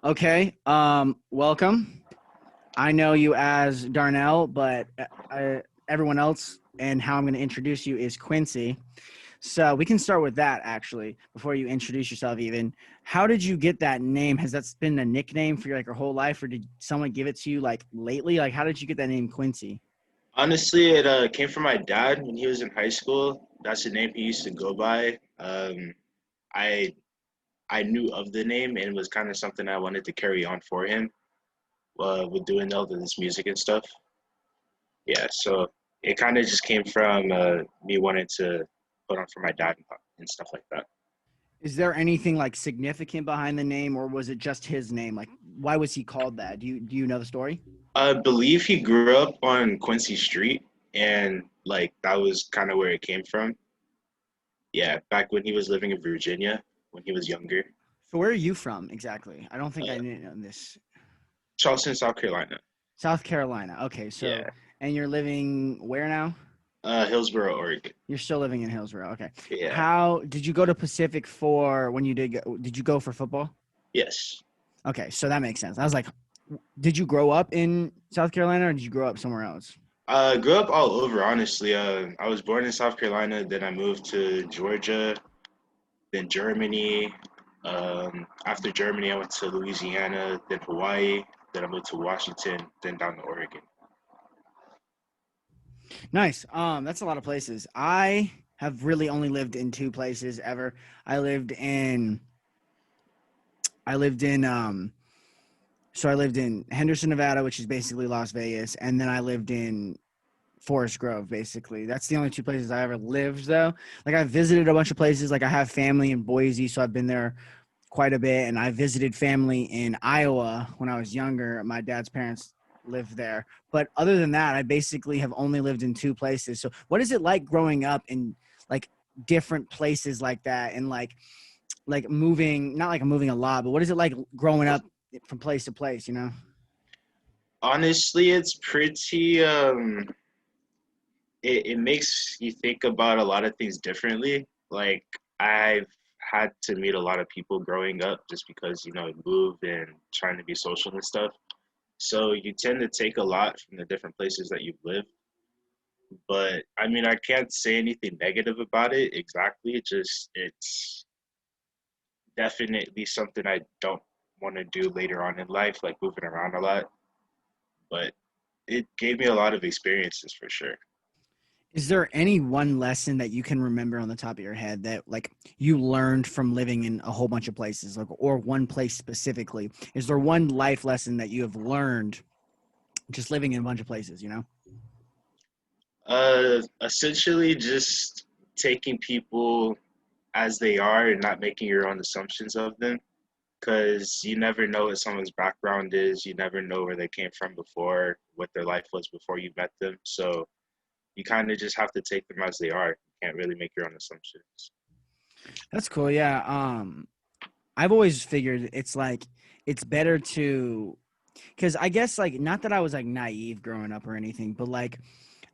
Okay. Welcome. I know you as Darnell, but everyone else and how I'm going to introduce you is Quincy. So we can start with that actually before you introduce yourself. Even how did you get that name? Has that been a nickname for your whole life, or did someone give it to you like lately? Like how did you get that name Quincy? Honestly, it came from my dad when he was in high school. That's the name he used to go by. I I knew of the name and it was kind of something I wanted to carry on for him with doing all this music and stuff. Yeah, so it kind of just came from me wanting to put on for my dad and stuff like that. Is there anything like significant behind the name, or was it just his name? Like, why was he called that? Do you know the story? I believe he grew up on Quincy Street, and like that was kind of where it came from. Yeah, back when he was living in Virginia when he was younger. So where are you from exactly? I don't think I Uh, knew this. Charleston, South Carolina. South Carolina. Okay, so Yeah. and you're living where now? Hillsboro, Oregon. You're still living in Hillsborough. Okay. Yeah. How did you go to Pacific for when you did you go for football? Yes. Okay, so that makes sense. I was like, did you grow up in South Carolina or did you grow up somewhere else? Grew up all over, honestly. I was born in South Carolina, then I moved to Georgia, then Germany. After Germany, I went to Louisiana, then Hawaii, then I moved to Washington, then down to Oregon. Nice. That's a lot of places. I have really only lived in two places ever. I lived in I lived in I lived in Henderson, Nevada, which is basically Las Vegas, and then I lived in Forest Grove, basically. That's the only two places I ever lived, though. Like, I visited a bunch of places. Like, I have family in Boise, so I've been there quite a bit. And I visited family in Iowa when I was younger. My dad's parents lived there. But other than that, I basically have only lived in two places. So, what is it like growing up in like different places like that and like moving, not like moving a lot, but what is it like growing up from place to place, you know? Honestly, it's pretty it makes you think about a lot of things differently. Like I've had to meet a lot of people growing up just because, you move and trying to be social and stuff. So you tend to take a lot from the different places that you've lived. But I mean, I can't say anything negative about it exactly. Just it's definitely something I don't want to do later on in life, like moving around a lot. But it gave me a lot of experiences for sure. Is there any one lesson that you can remember on the top of your head that like you learned from living in a whole bunch of places, like or one place specifically? Is there one life lesson that you have learned just living in a bunch of places, you know? Essentially just taking people as they are and not making your own assumptions of them because you never know what someone's background is. You never know where they came from before, what their life was before you met them. So you kind of just have to take them as they are. You can't really make your own assumptions. That's cool. Yeah. I've always figured it's like it's better to because I guess like not that I was like naive growing up or anything, but like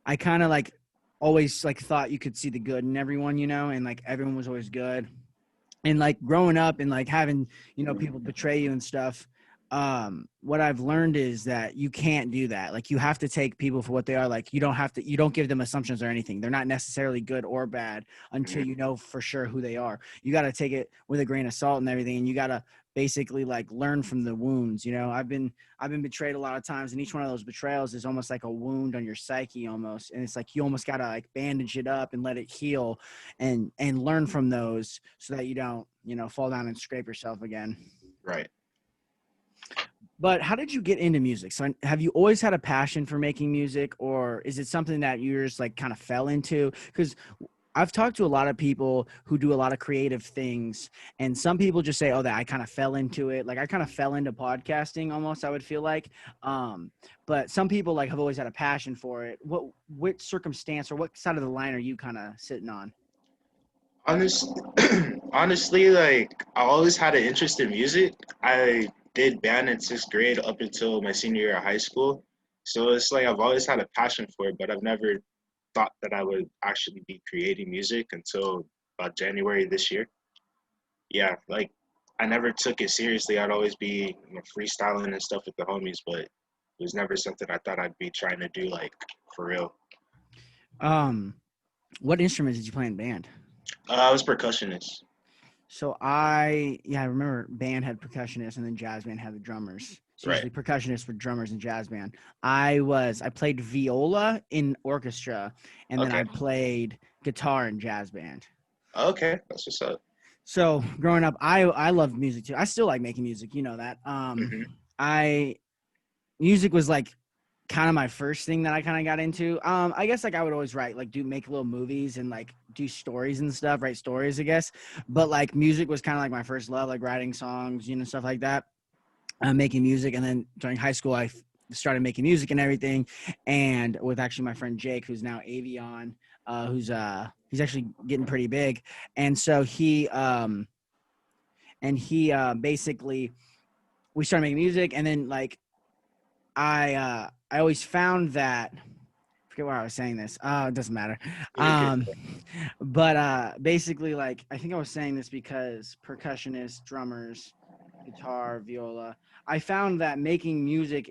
I kind of like always like thought you could see the good in everyone, you know, and like everyone was always good. And like growing up and like having people betray you and stuff, what I've learned is that you can't do that. Like you have to take people for what they are. Like you don't give them assumptions or anything. They're not necessarily good or bad until Mm-hmm. you know for sure who they are. You got to take it with a grain of salt and everything, and you got to basically like learn from the wounds. I've been betrayed a lot of times, and each one of those betrayals is almost like a wound on your psyche almost, and it's like you almost got to like bandage it up and let it heal and learn from those so that you don't fall down and scrape yourself again. Right. But how did you get into music? So have you always had a passion for making music, or is it something that you just like kind of fell into? Because I've talked to a lot of people who do a lot of creative things, and some people just say, "Oh, that I kind of fell into it." Like I kind of fell into podcasting almost. I would feel like, but some people like have always had a passion for it. What circumstance or what side of the line are you kind of sitting on? Honestly, honestly, like I always had an interest in music. I did band in sixth grade up until my senior year of high school. So it's like I've always had a passion for it, but I've never thought that I would actually be creating music until about January this year. Yeah, like I never took it seriously. I'd always be, you know, freestyling and stuff with the homies, but it was never something I thought I'd be trying to do like for real. Um, what instruments did you play in band? I was percussionist. So I remember band had percussionists and then jazz band had the drummers. So Right. usually percussionists for drummers and jazz band. I played viola in orchestra and then Okay. I played guitar in jazz band. Okay. That's what's up. So growing up, I loved music too. I still like making music, you know that. Hmm. I music was like kind of my first thing that I kind of got into. I guess like I would always write, like make little movies and like do stories and stuff, write stories, I guess. But like music was kind of like my first love, like writing songs, you know, stuff like that. Making music, and then during high school, started making music and everything. And with actually my friend Jake, who's now Avion, he's actually getting pretty big, and so he basically we started making music, and then like I always found that I forget why I was saying this. It doesn't matter. You're good. Um, but basically, like I think I was saying this because percussionists, drummers, guitar, viola. I found that making music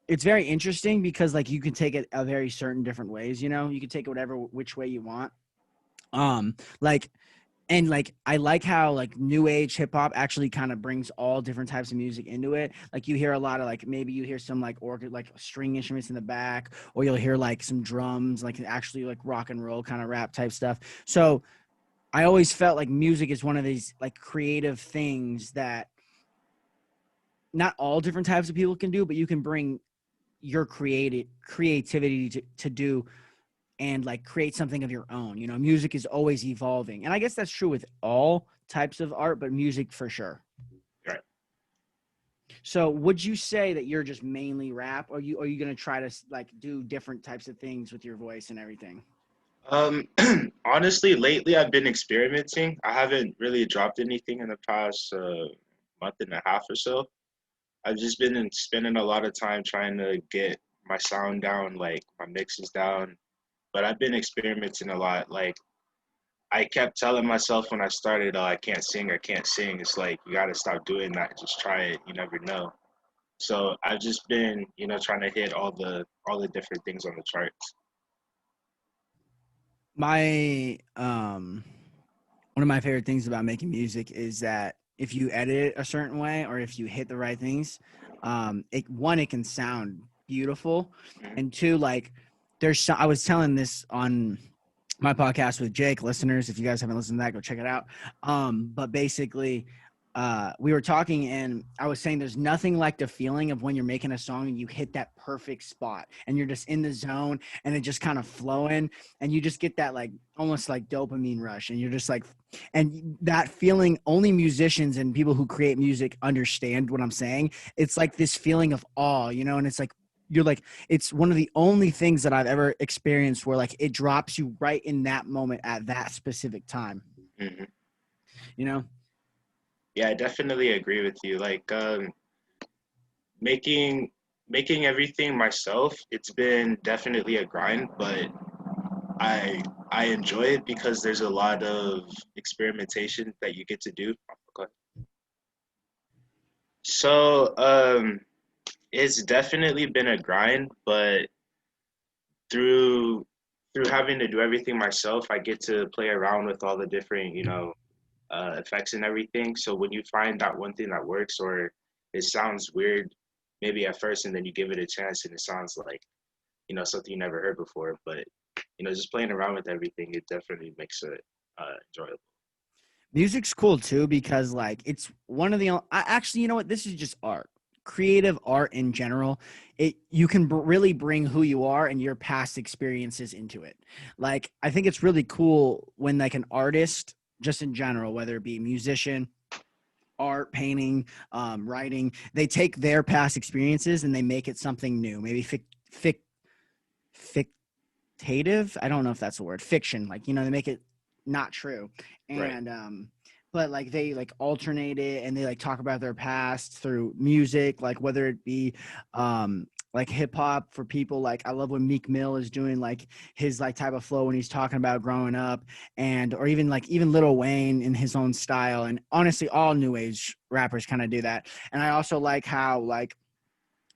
it's very interesting because like you can take it a very certain different ways. You know, you can take it whatever which way you want. Like and like I like how like new age hip hop actually kind of brings all different types of music into it. Like you hear a lot of like maybe you hear some like organ like string instruments in the back, or you'll hear like some drums, like actually like rock and roll kind of rap type stuff. So I always felt like music is one of these like creative things that not all different types of people can do, but you can bring your creativity to do and like create something of your own. You know, music is always evolving. And I guess that's true with all types of art, but music for sure. Right. So would you say that you're just mainly rap, or are you going to try to like do different types of things with your voice and everything? Um, Honestly, lately I've been experimenting. I haven't really dropped anything in the past month and a half or so. I've just been spending a lot of time trying to get my sound down, like my mixes down. But I've been experimenting a lot. Like I kept telling myself when I started, "Oh, I can't sing, I can't sing." It's like you got to stop doing that. Just try it. You never know. So I've just been, you know, trying to hit all the different things on the charts. My one of my favorite things about making music is that if you edit it a certain way or if you hit the right things, it can sound beautiful, Mhm. and two, like I was telling this on my podcast with Jake. Listeners, if you guys haven't listened to that, go check it out. But basically, we were talking, and I was saying there's nothing like the feeling of when you're making a song and you hit that perfect spot, and you're just in the zone, and it just kind of flowing, and you just get that like almost like dopamine rush, and you're just like, and that feeling only musicians and people who create music understand what I'm saying. It's like this feeling of awe, you know, and it's like you're like it's one of the only things that I've ever experienced where like it drops you right in that moment at that specific time, Mhm. you know. Yeah, I definitely agree with you. Like making making everything myself, it's been definitely a grind, but I enjoy it because there's a lot of experimentation that you get to do. Okay. So it's definitely been a grind, but through through having to do everything myself, I get to play around with all the different, you know, effects and everything. So when you find that one thing that works, or it sounds weird, maybe at first, and then you give it a chance, and it sounds like, you know, something you never heard before. But you know, just playing around with everything, it definitely makes it enjoyable. Music's cool too because like it's one of the actually, you know what, this is just art, creative art in general. It you can really bring who you are and your past experiences into it. Like I think it's really cool when like an artist just in general, whether it be musician, art, painting, writing, they take their past experiences and they make it something new, maybe fictative. I don't know if that's a word. Fiction, like you know, they make it not true, Right. and but like they like alternate it and they like talk about their past through music, like whether it be like hip hop for people. Like I love when Meek Mill is doing like his like type of flow when he's talking about growing up, and or even Lil Wayne in his own style. And honestly, all new age rappers kind of do that. And I also like how like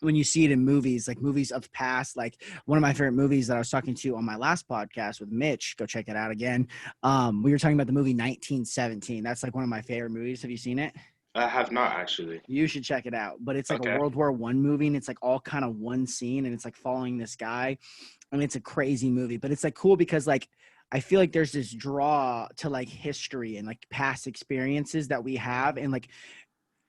when you see it in movies, like movies of the past, like one of my favorite movies that I was talking to on my last podcast with Mitch, go check it out again. We were talking about the movie 1917. That's like one of my favorite movies. Have you seen it? I have not actually. You should check it out. But it's like a Okay. World War I movie, and it's like all kind of one scene, and it's like following this guy, and it's a crazy movie. But it's like cool because like I feel like there's this draw to like history and like past experiences that we have, and like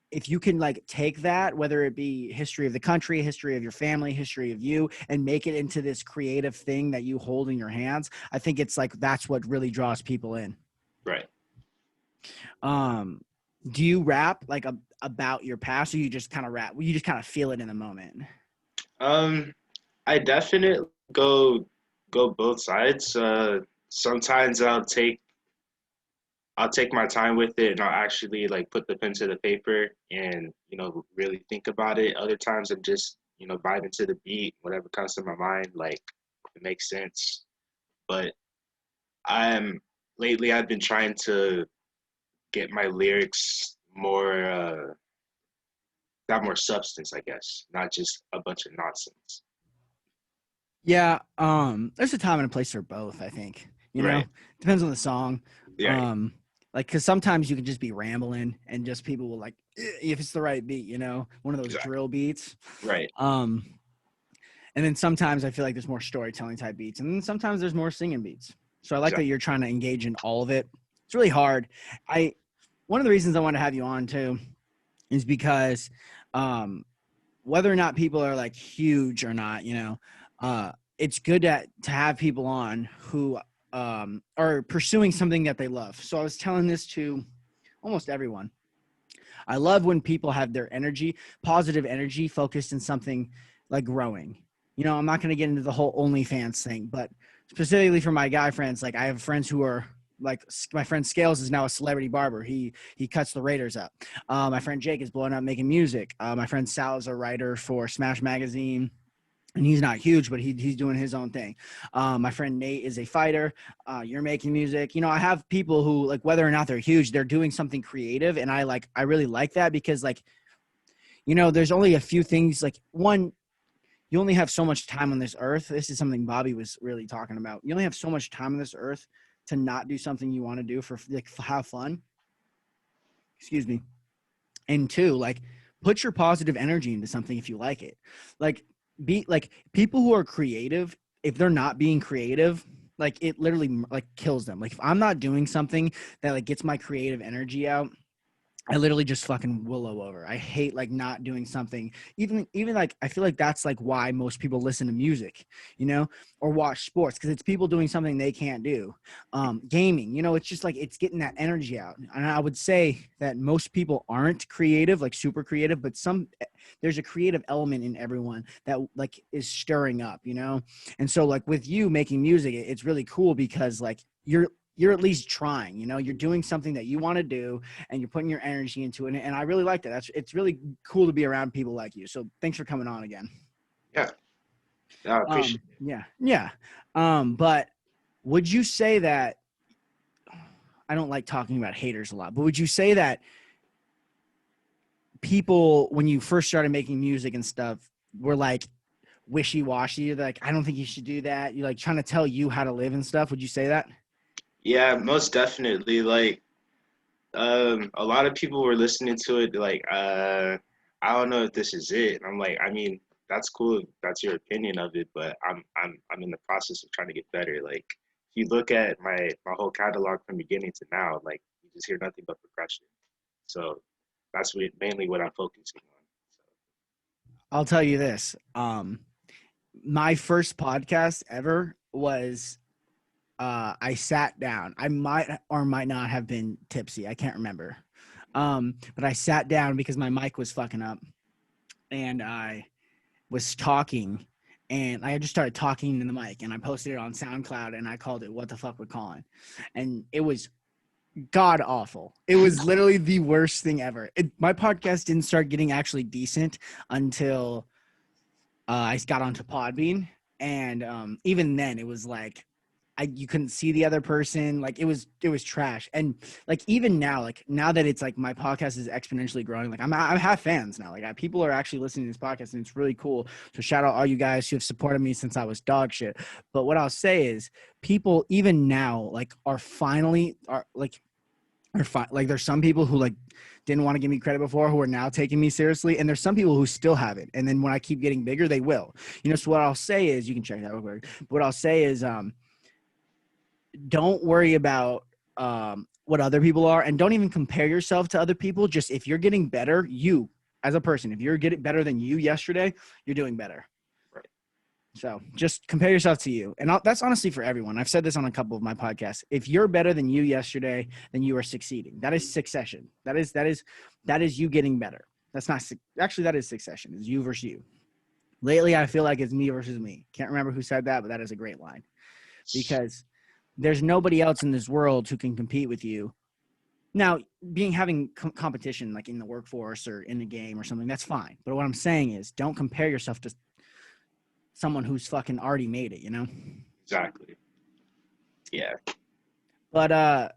if you can like take that, whether it be history of the country, history of your family, history of you, and make it into this creative thing that you hold in your hands, I think it's like that's what really draws people in. Right. Um, do you rap like about your past, or you just kind of rap? You just kind of feel it in the moment. Um, I definitely go both sides. Sometimes I'll take my time with it and I'll actually like put the pen to the paper and really think about it. Other times I'm just vibing to the beat, whatever comes to my mind, like if it makes sense. But I'm lately I've been trying to get my lyrics more got more substance, I guess, not just a bunch of nonsense. Yeah, there's a time and a place for both, I think. Right. Depends on the song. Right. Um, like cuz sometimes you can just be rambling and just people will like if it's the right beat, one of those Exactly. drill beats. Right. Um, and then sometimes I feel like there's more storytelling type beats, and then sometimes there's more singing beats. So I like that Exactly. you're trying to engage in all of it. It's really hard. I One of the reasons I want to have you on too is because um whether or not people are like huge or not, it's good to have people on who are pursuing something that they love. So I was telling this to almost everyone. I love when people have their energy, positive energy, focused in something like growing. I'm not going to get into the whole OnlyFans thing, but specifically for my guy friends, like I have friends who are like my friend Scales is now a celebrity barber. He cuts the Raiders up. My friend Jake is blowing up making music. My friend Sal is a writer for Smash Magazine, and he's not huge, but he's doing his own thing. My friend Nate is a fighter. You're making music. I have people who like whether or not they're huge, they're doing something creative, and I really like that because like there's only a few things. Like one, you only have so much time on this earth. This is something Bobby was really talking about. You only have so much time on this earth to not do something you want to do for like have fun. Excuse me. And two, like put your positive energy into something if you like it. Like be like people who are creative, if they're not being creative, like it literally like kills them. Like if I'm not doing something that like gets my creative energy out, I literally just fucking willow over. I hate like not doing something. Even like I feel like that's like why most people listen to music, or watch sports because it's people doing something they can't do. Gaming, it's just like it's getting that energy out. And I would say that most people aren't creative, like super creative, but there's a creative element in everyone that like is stirring up, And so like with you making music, it's really cool because like you're at least trying, you're doing something that you want to do and you're putting your energy into it. And I really like that. It's really cool to be around people like you. So thanks for coming on again. Yeah. I appreciate it. Yeah. Yeah. But would you say that I don't like talking about haters a lot, but would you say that people, when you first started making music and stuff, were like wishy-washy? Like, I don't think you should do that. You're like trying to tell you how to live and stuff. Would you say that? Yeah, most definitely. Like, a lot of people were listening to it, like, I don't know if this is it. And I'm like, I mean, that's cool. That's your opinion of it, but I'm in the process of trying to get better. Like, if you look at my whole catalog from beginning to now, like, you just hear nothing but progression. So mainly what I'm focusing on. I'll tell you this. My first podcast ever was I sat down. I might or might not have been tipsy. I can't remember. But I sat down because my mic was fucking up and I was talking and I just started talking in the mic and I posted it on SoundCloud and I called it What the Fuck with Collin. And it was god awful. It was literally the worst thing ever. My podcast didn't start getting actually decent until I got onto Podbean, and even then, it was like you couldn't see the other person. Like it was trash. And like even now, like now that it's like my podcast is exponentially growing, like I have fans now. Like people are actually listening to this podcast, and it's really cool. So shout out all you guys who have supported me since I was dog shit. But what I'll say is, people even now like are finally are like are fine. Like there's some people who like didn't want to give me credit before who are now taking me seriously, and there's some people who still haven't. And then when I keep getting bigger, they will. So what I'll say is, you can check that real quick. What I'll say is, don't worry about what other people are, and don't even compare yourself to other people. Just if you're getting better, you as a person, if you're getting better than you yesterday, you're doing better. Right. So just compare yourself to you. And that's honestly for everyone. I've said this on a couple of my podcasts. If you're better than you yesterday, then you are succeeding. That is succession. That is you getting better. That's not actually, that is succession. It's you versus you. Lately, I feel like it's me versus me. Can't remember who said that, but that is a great line, because there's nobody else in this world who can compete with you. Now, having competition like in the workforce or in the game or something, that's fine. But what I'm saying is, don't compare yourself to someone who's fucking already made it, Exactly. Yeah. But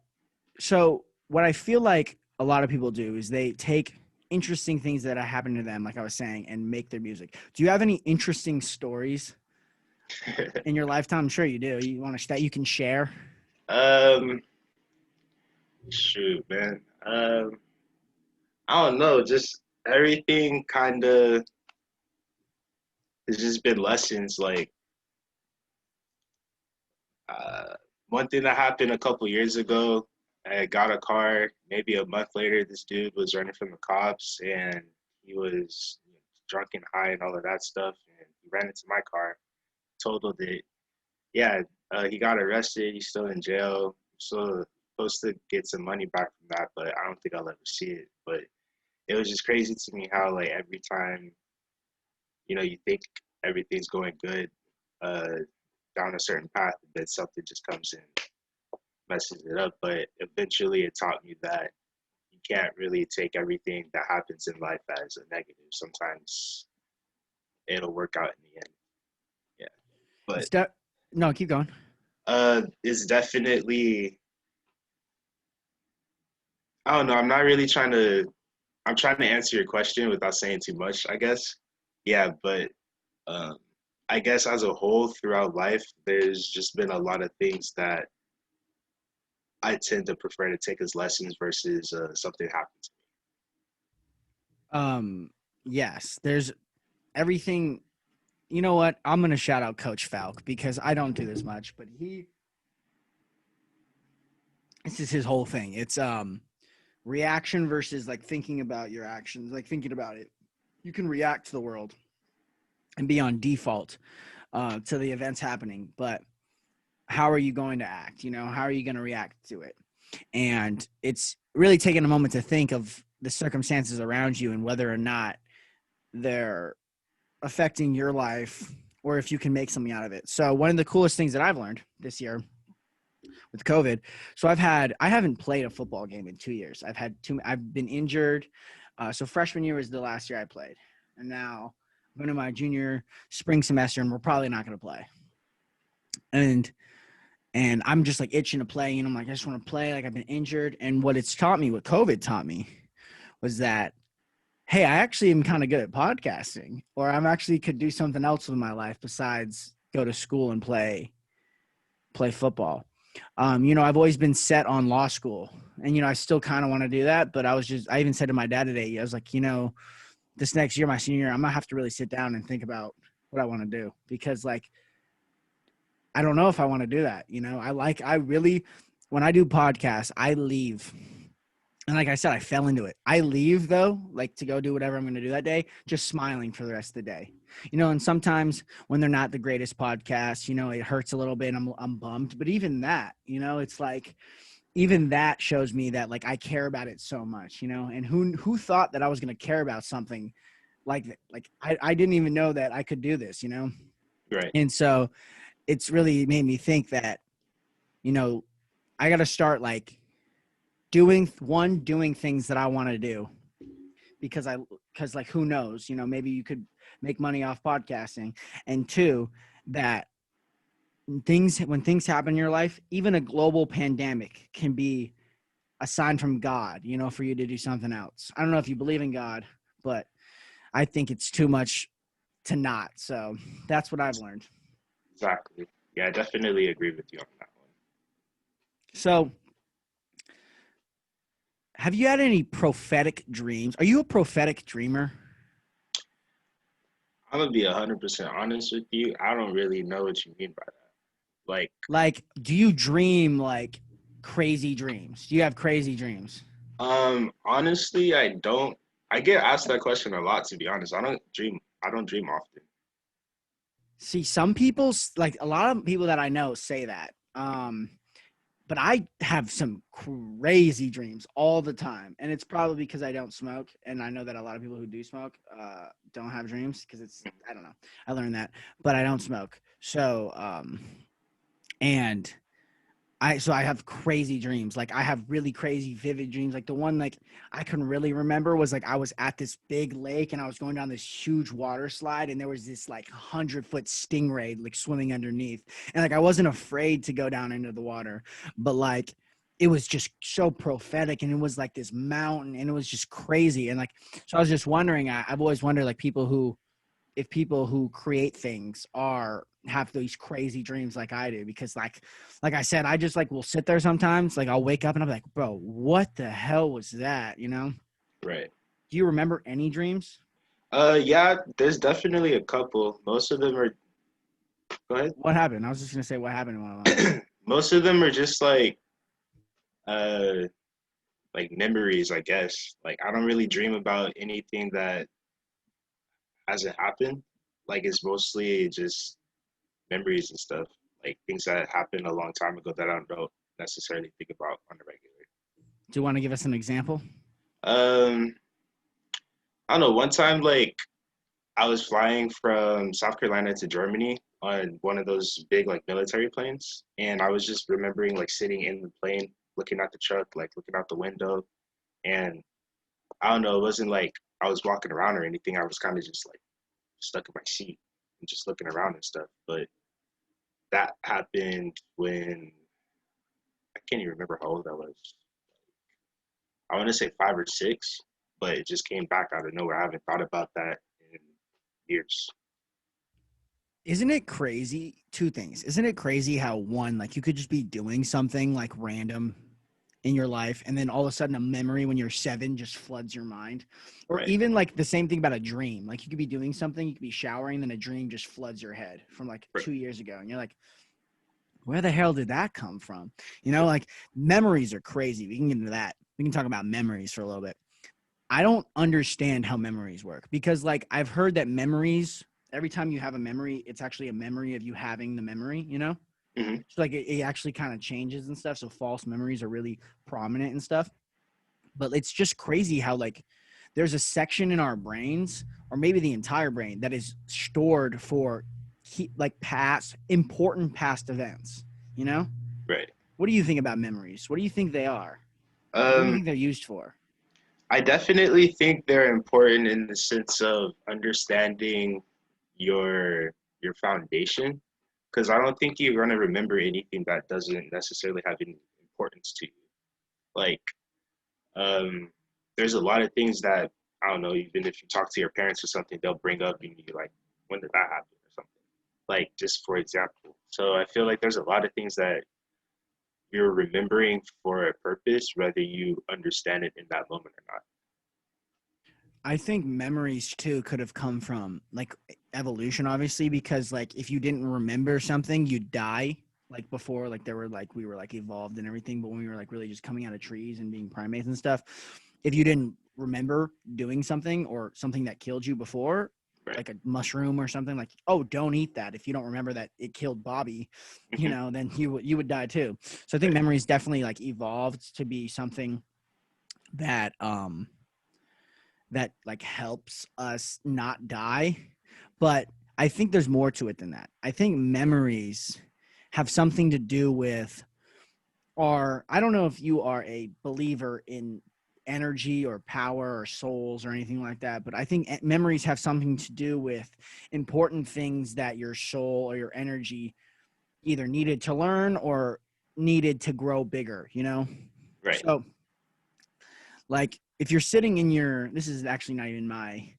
so what I feel like a lot of people do is they take interesting things that happen to them, like I was saying, and make their music. Do you have any interesting stories in your lifetime? I'm sure you do. You want to that you can share? um, Shoot, man. I don't know. Just everything kind of has just been lessons. Like, uh, one thing that happened a couple years ago, I got a car. Maybe a month later, this dude was running from the cops, and he was drunk and high and all of that stuff. And he ran into my car, totaled it. Yeah, he got arrested. He's still in jail. So supposed to get some money back from that, but I don't think I'll ever see it. But it was just crazy to me how like every time you think everything's going good uh, down a certain path, then something just comes and messes it up. But eventually, it taught me that you can't really take everything that happens in life as a negative. Sometimes it'll work out in the end. Yeah, but No, keep going. it's definitely, I don't know. I'm trying to answer your question without saying too much, I guess. Yeah, but um, I guess as a whole throughout life, there's just been a lot of things that I tend to prefer to take as lessons versus something happened to Yes, there's everything. You know what? I'm gonna shout out Coach Falk, because I don't do this much, but this is his whole thing. It's reaction versus like thinking about your actions, like thinking about it. You can react to the world and be on default to the events happening, but how are you going to act? How are you going to react to it? And it's really taking a moment to think of the circumstances around you and whether or not they're affecting your life, or if you can make something out of it. So one of the coolest things that I've learned this year with COVID. So I haven't played a football game in 2 years. I've been injured. So freshman year was the last year I played. And now I'm going to my junior spring semester, and we're probably not going to play. And I'm just like itching to play. I'm like, I just want to play. Like, I've been injured. And what COVID taught me was that, hey, I actually am kind of good at podcasting, or I'm actually could do something else with my life besides go to school and play football. I've always been set on law school, and, I still kind of want to do that. But I even said to my dad today, I was like, this next year, my senior year, I'm going to have to really sit down and think about what I want to do, because like, I don't know if I want to do that. When I do podcasts, I leave. And like I said, I fell into it. I leave though, like to go do whatever I'm going to do that day, just smiling for the rest of the day. And sometimes when they're not the greatest podcasts, it hurts a little bit. And I'm bummed, but even that, it's like, even that shows me that like I care about it so much, and who thought that I was going to care about something like that? Like I didn't even know that I could do this, Right. And so it's really made me think that, I got to start like doing things that I want to do, because like who knows, maybe you could make money off podcasting. And two, that when things happen in your life, even a global pandemic can be a sign from God, for you to do something else. I don't know if you believe in God, but I think it's too much to not. So that's what I've learned. Exactly. Yeah, I definitely agree with you on that one. So have you had any prophetic dreams? Are you a prophetic dreamer? I'm gonna be 100% honest with you. I don't really know what you mean by that. Like, Like, do you dream like crazy dreams? Do you have crazy dreams? honestly, I don't. I get asked that question a lot, to be honest. I don't dream often. See, some people, like a lot of people that I know say that. But I have some crazy dreams all the time. And it's probably because I don't smoke. And I know that a lot of people who do smoke don't have dreams because I don't know. I learned that, but I don't smoke. So, and I have crazy dreams. Like I have really crazy vivid dreams. Like the one like I can really remember was like I was at this big lake and I was going down this huge water slide and there was this like 100-foot stingray like swimming underneath. And like I wasn't afraid to go down into the water, but like it was just so prophetic and it was like this mountain and it was just crazy. And like so I was just wondering, I've always wondered like if people who create things are have these crazy dreams like I do, because like I said, I just like will sit there sometimes, like I'll wake up and I'm like, bro, what the hell was that? Right. Do you remember any dreams? Yeah, there's definitely a couple. Most of them are. Go ahead. What happened? I was just gonna say what happened in one of them. Most of them are just uh, like memories, I guess. Like I don't really dream about anything that hasn't happened. Like it's mostly just memories and stuff. Like things that happened a long time ago that I don't necessarily think about on a regular. Do you want to give us an example? Um, I don't know. One time, like I was flying from South Carolina to Germany on one of those big like military planes, and I was just remembering like sitting in the plane, looking at the truck, like looking out the window, and I don't know. It wasn't like I was walking around or anything. I was kind of just like stuck in my seat and just looking around and stuff. But that happened when I can't even remember how old I was. I want to say 5 or 6, but it just came back out of nowhere. I haven't thought about that in years. Isn't it crazy? Two things. Isn't it crazy how one, like you could just be doing something like random in your life and then all of a sudden a memory when you're 7 just floods your mind? Or Right, even like the same thing about a dream. Like you could be doing something, you could be showering, then a dream just floods your head from like right, 2 years ago. And you're like, where the hell did that come from? right, Like memories are crazy. We can get into that. We can talk about memories for a little bit. I don't understand how memories work because like I've heard that memories, every time you have a memory, it's actually a memory of you having the memory. hmm So like it actually kind of changes and stuff. So false memories are really prominent and stuff. But it's just crazy how like there's a section in our brains, or maybe the entire brain, that is stored for like important past events. You know, right. what do you think about memories? What do you think they are? What do you Um, think they're used for? I definitely think they're important in the sense of understanding your foundation, because I don't think you're gonna remember anything that doesn't necessarily have any importance to you. Like, um, there's a lot of things that I don't know. Even if you talk to your parents or something, they'll bring up and you're like, when did that happen or something. Like, just for example. So I feel like there's a lot of things that you're remembering for a purpose, whether you understand it in that moment or not. I think memories too could have come from like evolution, obviously, because like if you didn't remember something, you'd die. Like before, like we were like evolved and everything, but when we were like really just coming out of trees and being primates and stuff, if you didn't remember doing something or something that killed you before, Right. like a mushroom or something, like, oh, don't eat that. If you don't remember that it killed Bobby, hmm then you would die too. So I think Right. memories definitely like evolved to be something that that like helps us not die. But I think there's more to it than that. I think memories have something to do with, or I don't know if you are a believer in energy or power or souls or anything like that, but I think memories have something to do with important things that your soul or your energy either needed to learn or needed to grow bigger, you know? Right. So, like, if you're sitting in your, this is actually not even my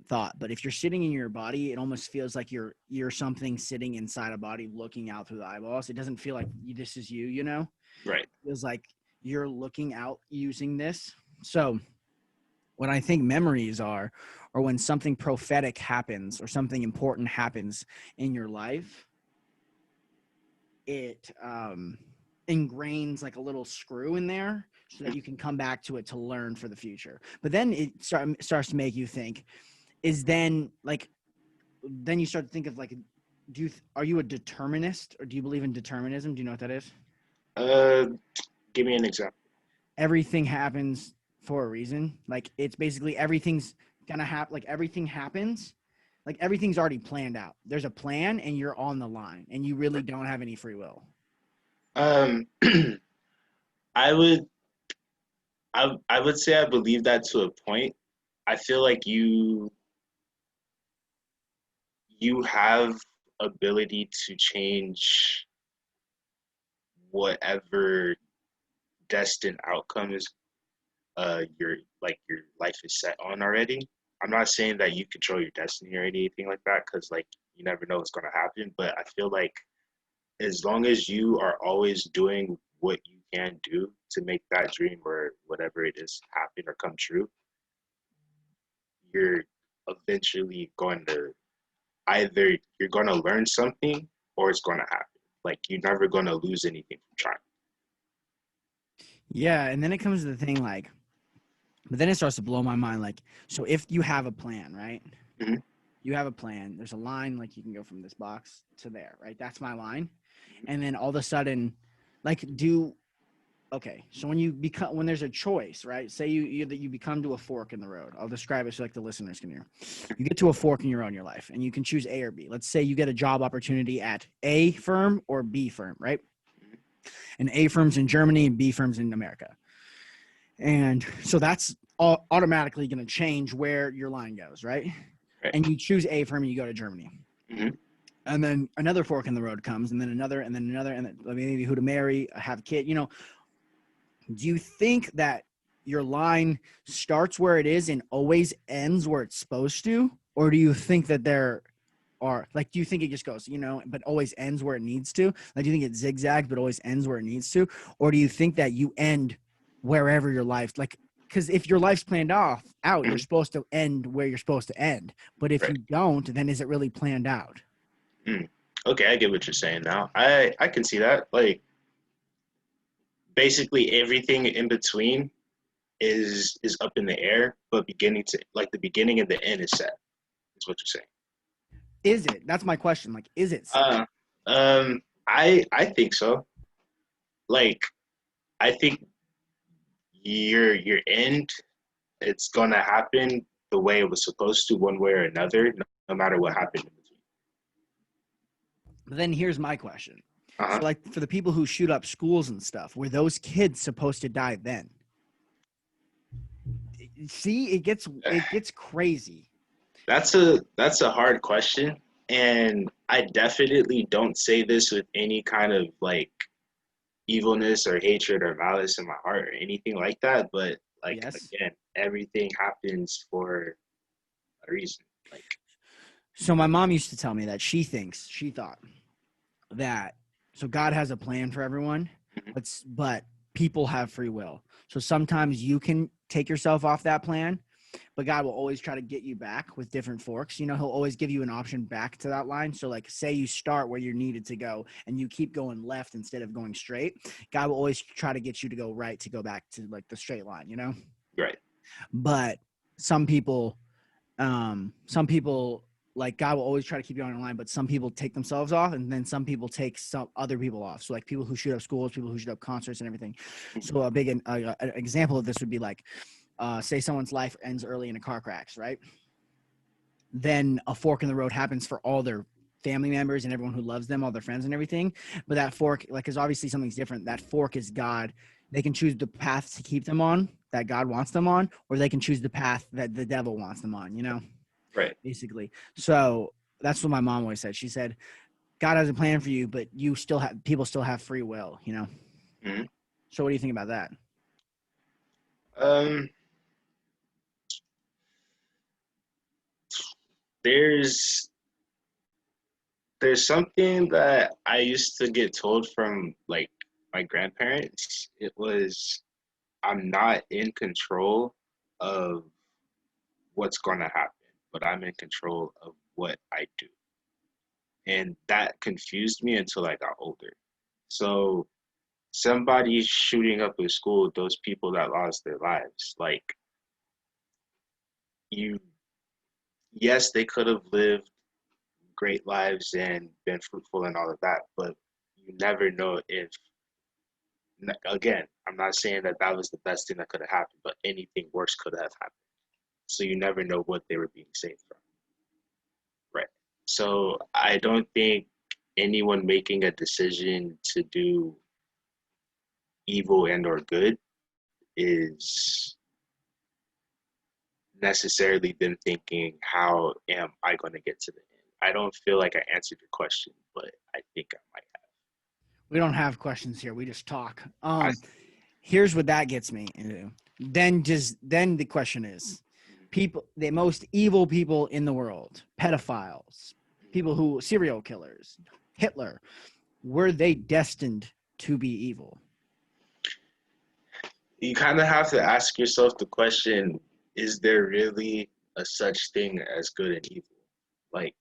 thought, but if you're sitting in your body, it almost feels like you're something sitting inside a body looking out through the eyeballs. It doesn't feel like this is you, you know? Right. It feels like you're looking out using this. So what I think memories are, or when something prophetic happens or something important happens in your life, it ingrains like a little screw in there so that you can come back to it to learn for the future. But then it starts to make you think, is then like, then you start to think of like, are you a determinist, or do you believe in determinism? Do you know what that is? Uh, Give me an example. Everything happens for a reason. Like, it's basically everything's gonna happen. Like, everything happens. Like, everything's already planned out. There's a plan, and you're on the line, and you really don't have any free will. Um, I would I would say I believe that to a point. I feel like you have ability to change whatever destined outcome is your life is set on already. I'm not saying that you control your destiny or anything like that, because like you never know what's gonna happen. But I feel like as long as you are always doing what you can do to make that dream or whatever it is happen or come true, you're eventually going to either you're going to learn something or it's going to happen. Like you're never going to lose anything from trying. Yeah, and then it comes to the thing like, but then it starts to blow my mind. Like, so if you have a plan, right? Mm-hmm. You have a plan. There's a line, like you can go from this box to there, right? That's my line. And then all of a sudden, like, okay. So when there's a choice, right? Say you become to a fork in the road. I'll describe it so like the listeners can hear. You get to a fork in your own your life, and you can choose A or B. Let's say you get a job opportunity at A firm or B firm, right? And A firm's in Germany and B firm's in America. And so that's automatically going to change where your line goes, right? Right. And you choose A firm and you go to Germany. Mm-hmm. And then another fork in the road comes, and then another, and then another, and then maybe who to marry, have a kid. You know, do you think that your line starts where it is and always ends where it's supposed to? Or do you think that there are, like, do you think it just goes, you know, but always ends where it needs to? Like, do you think it zigzags but always ends where it needs to? Or do you think that you end wherever your life, like, because if your life's planned out, you're supposed to end where you're supposed to end. But if Right. you don't, then is it really planned out? Mm. Okay, I get what you're saying now. I can see that. Like basically everything in between is up in the air, but beginning to like the beginning and the end is set. Is what you're saying. Is it? That's my question. Like, is it set? Uh, I think so. Like I think your end it's gonna happen the way it was supposed to, one way or another, no matter what happened in between. But then here's my question. Uh-huh. So, like, for the people who shoot up schools and stuff, were those kids supposed to die then? See, it gets crazy. That's a hard question, and I definitely don't say this with any kind of like evilness or hatred or malice in my heart or anything like that. But like Yes. again, everything happens for a reason. Like, So my mom used to tell me that she thought that, so God has a plan for everyone, mhm, but people have free will. So sometimes you can take yourself off that plan, but God will always try to get you back with different forks. You know, he'll always give you an option back to that line. So like, say you start where you needed to go and you keep going left instead of going straight, God will always try to get you to go right to go back to like the straight line, you know? right. But some people, some people, like, God will always try to keep you on the line, but some people take themselves off, and then some people take some other people off. So like people who shoot up schools, people who shoot up concerts and everything. Mhm, So a big an example of this would be like, say someone's life ends early in a car crash, right? Then a fork in the road happens for all their family members and everyone who loves them, all their friends and everything. But that fork, like, because obviously something's different. That fork is God They can choose the path to keep them on that God wants them on, or they can choose the path that the devil wants them on, Right. basically. So that's what my mom always said. She said, God has a plan for you, but people still have free will. Hmm. So what do you think about that? Um, there's there's something that I used to get told from like my grandparents. It was, I'm not in control of what's going to happen, but I'm in control of what I do. And that confused me until I got older. So somebody shooting up a school, those people that lost their lives, like you, yes, they could have lived great lives and been fruitful and all of that, but you never know if, again, I'm not saying that that was the best thing that could have happened, but anything worse could have happened. So you never know what they were being saved from. Right. So I don't think anyone making a decision to do evil and or good is necessarily them thinking, how am I going to get to the end? I don't feel like I answered your question, but I think I might We don't have questions here. We just talk. have. Here's what that gets me into. Then the question is, the most evil people in the world, pedophiles, people who serial killers, Hitler, were they destined to be evil? You kind of have to ask yourself the question, is there really a such thing as good and evil? Like,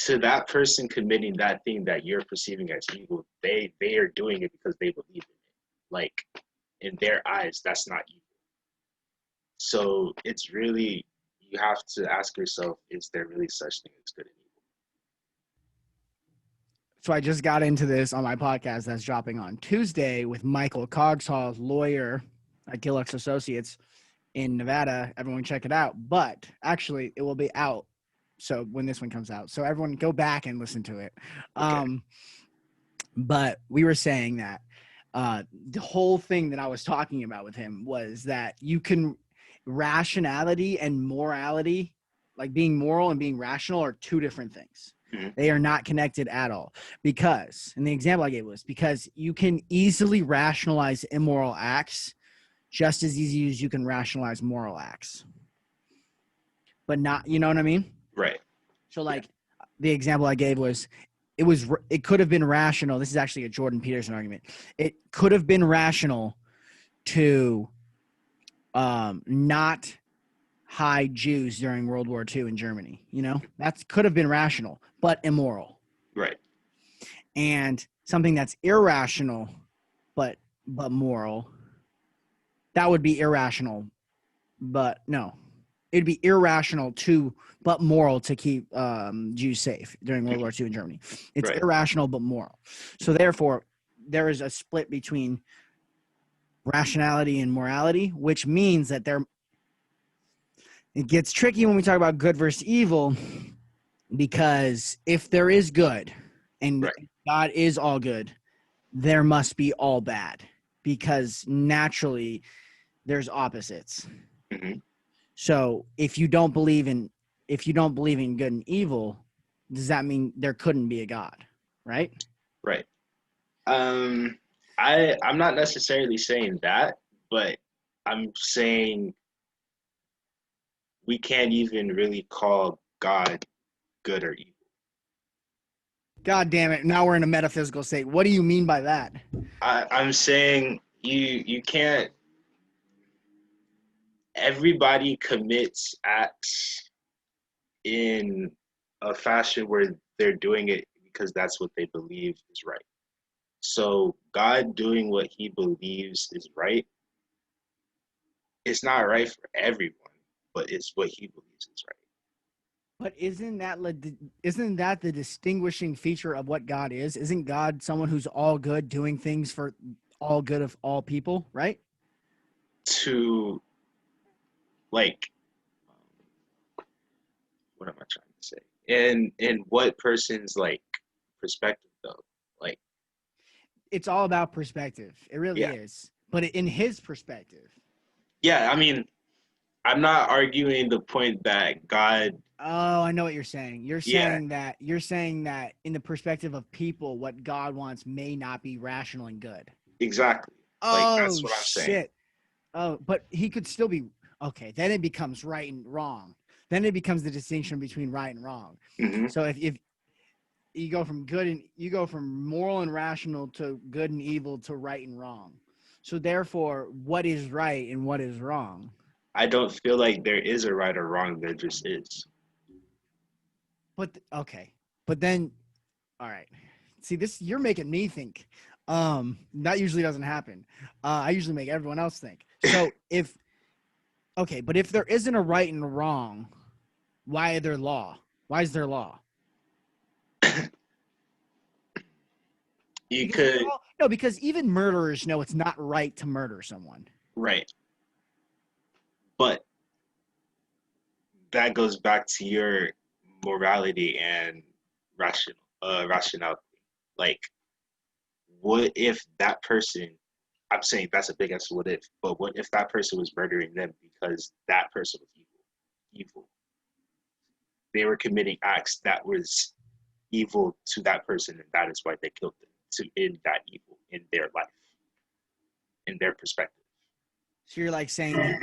to that person committing that thing that you're perceiving as evil, they are doing it because they believe in it. Like, in their eyes, that's not evil. So it's really, you have to ask yourself, is there really such thing as good and evil? So I just got into this on my podcast that's dropping on Tuesday with Michael Cogshaw, lawyer at Gillux Associates in Nevada. Everyone check it out. But actually, it will be out. So when this one comes out, so everyone go back and listen to it. Okay. But we were saying that the whole thing that I was talking about with him was that you can rationality and morality, like being moral and being rational, are two different things. Mm-hmm. They are not connected at all because, and the example I gave was because you can easily rationalize immoral acts just as easy as you can rationalize moral acts, but not, you know what I mean? Right. So Yeah. like the example I gave was it could have been rational. This is actually a Jordan Peterson argument. It could have been rational to not hide Jews during World War II in Germany. That could have been rational, but immoral. Right. And something that's irrational, but moral, that would be irrational. But no, it'd be irrational but moral to keep Jews safe during World War II in Germany. It's Right. irrational but moral. So therefore, there is a split between rationality and morality, which means that it gets tricky when we talk about good versus evil, because if there is good and Right. God is all good, there must be all bad, because naturally there's opposites. Mm-hmm. So if you don't believe in good and evil, does that mean there couldn't be a God, right? Right. Um, I'm not necessarily saying that, but I'm saying we can't even really call God good or evil. God damn it. Now we're in a metaphysical state. What do you mean by that? I'm saying you can't. Everybody commits acts in a fashion where they're doing it because that's what they believe is right. So God doing what he believes is right, it's not right for everyone, but it's what he believes is right. But isn't that the distinguishing feature of what God is? Isn't God someone who's all good, doing things for all good of all people, right? To like, what am I trying to say? And in what person's like perspective though? Like, it's all about perspective. It really Yeah. is. But in his perspective. Yeah, I mean, I'm not arguing the point that God, Oh, I know what you're saying. yeah, You're saying that in the perspective of people, what God wants may not be rational and good. exactly. Like, that's Oh what I'm saying. shit. Oh, but he could still be okay. Then it becomes right and wrong. Then it becomes the distinction between right and wrong. Hmm. So if you go from good and you go from moral and rational to good and evil to right and wrong. So therefore, what is right and what is wrong? I don't feel like there is a right or wrong, there just is. But okay. But then all right. See, this you're making me think. That usually doesn't happen. I usually make everyone else think. So if okay, but if there isn't a right and a wrong, why is there law? Why is there law? You Because we're could, all no, because even murderers know it's not right to murder someone. right. But that goes back to your morality and rationality. Like, what if that person, I'm saying that's a big ass what if, but what if that person was murdering them because that person was evil? Evil. They were committing acts that was evil to that person, and that is why they killed them to end that evil in their life, in their perspective. So you're like saying that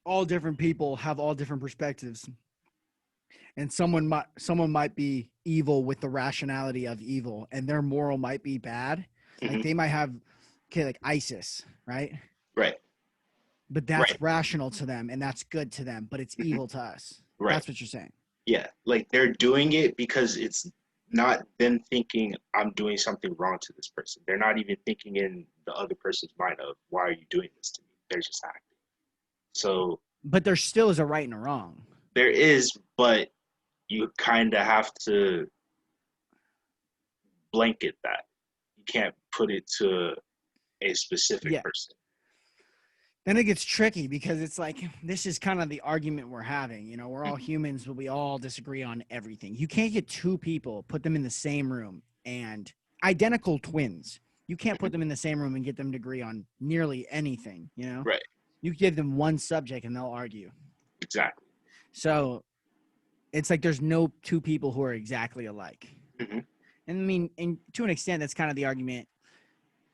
all different people have all different perspectives, and someone might be evil with the rationality of evil, and their moral might be bad. Like Hmm. they might have, okay, like ISIS, right? Right, But that's right, rational to them, and that's good to them, but it's hmm, evil to us. right. That's what you're saying. Yeah, like they're doing it because it's not them thinking I'm doing something wrong to this person. They're not even thinking in the other person's mind of why are you doing this to me? They're just acting. So But there still is a right and a wrong. there is, but you kind of have to blanket that. You can't put it to a specific Yeah. person. Then it gets tricky because it's like this is kind of the argument we're having. You know, we're all Mhm. humans, but we all disagree on everything. You can't get two people, put them in the same room, and identical twins. You can't Mhm. put them in the same room and get them to agree on nearly anything. You know, Right, you give them one subject and they'll argue. exactly. So it's like there's no two people who are exactly alike. Hmm. And I mean, and to an extent, that's kind of the argument.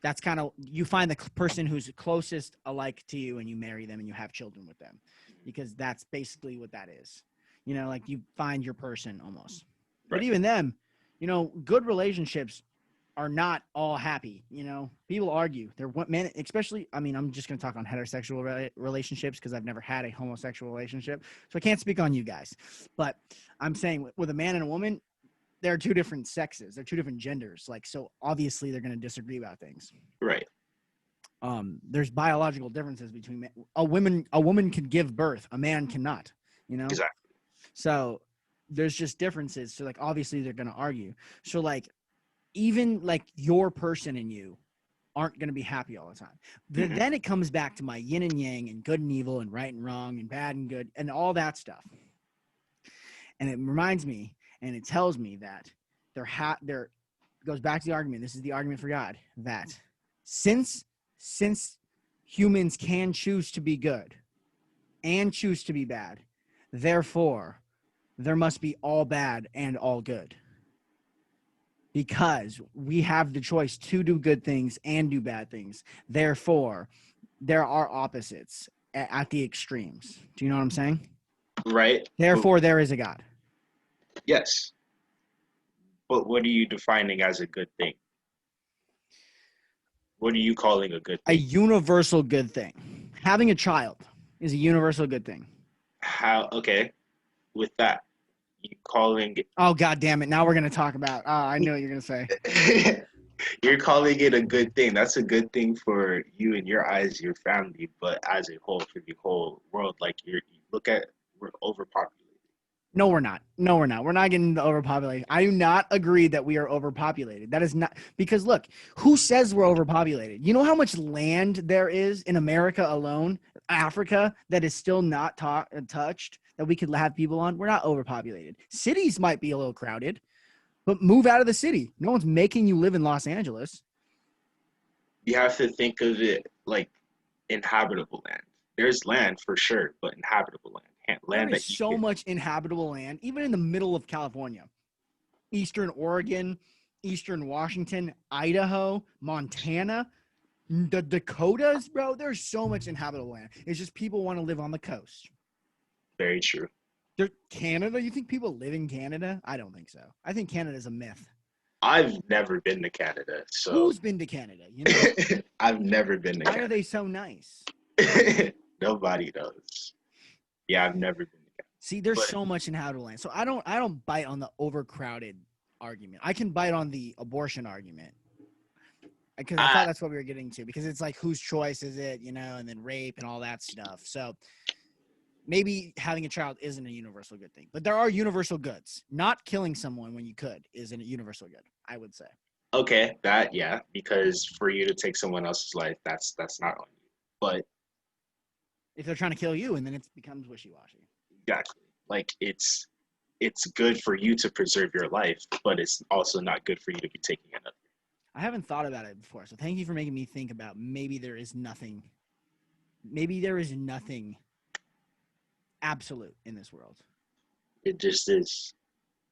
That's kind of you find the person who's closest alike to you and you marry them and you have children with them, because that's basically what that is. You know, like you find your person almost. But Right. even them, you know, good relationships are not all happy. You know, people argue. They're men, especially. I mean, I'm just going to talk on heterosexual relationships because I've never had a homosexual relationship, so I can't speak on you guys. But I'm saying with a man and a woman, they're two different sexes. They're two different genders. Like, so obviously they're going to disagree about things. Right. There's biological differences between men. A woman can give birth, a man cannot, you know? Exactly. So there's just differences. So like, obviously they're going to argue. So like, even like your person and you aren't going to be happy all the time. Hmm. Then it comes back to my yin and yang and good and evil and right and wrong and bad and good and all that stuff. And it reminds me and it tells me that there goes back to the argument. This is the argument for God, that since humans can choose to be good and choose to be bad, therefore there must be all bad and all good. Because we have the choice to do good things and do bad things. Therefore, there are opposites at the extremes. Do you know what I'm saying? Right. But Therefore, there is a God. yes. But what are you defining as a good thing? What are you calling a good A thing? universal good thing. Having a child is a universal good thing. How, okay, with that, you calling Oh, God damn it. Now we're going to talk about, I knew what you're going to say. it, you're calling it a good thing. That's a good thing for you and your eyes, your family, but as a whole, for the whole world, like you look at, we're overpopulated. No, we're not. No, we're not. We're not getting the overpopulation. I do not agree that we are overpopulated. That is not because look, who says we're overpopulated? You know how much land there is in America alone, Africa, that is still not touched that we could have people on? We're not overpopulated. Cities might be a little crowded, But move out of the city. No one's making you live in Los Angeles. You have to think of it like inhabitable land. There's land for sure, but inhabitable land, There land is that you so can. much inhabitable land, even in the middle of California. Eastern Oregon, Eastern Washington, Idaho, Montana, the Dakotas, bro. There's so much inhabitable land. It's just people want to live on the coast. Very true. Canada, you think people live in Canada? I don't think so. I think Canada's a myth. I've never been to Canada, so Who's been to Canada? You know, I've never been to why are they so nice? Canada. Nobody knows. Yeah, I've never been to Canada. See, there's But so much inhabitable land. So I don't bite on the overcrowded argument. I can bite on the abortion argument. Because I thought I that's what we were getting to, because it's like, whose choice is it, you know, and then rape and all that stuff. So maybe having a child isn't a universal good thing, but there are universal goods. Not killing someone when you could is a universal good, I would say. okay, that yeah, because for you to take someone else's life, that's not on you. But If they're trying to kill you, and then it becomes wishy-washy. exactly, like it's good for you to preserve your life, but it's also not good for you to be taking another. I haven't thought about it before, so thank you for making me think about maybe there is nothing absolute in this world. It just is.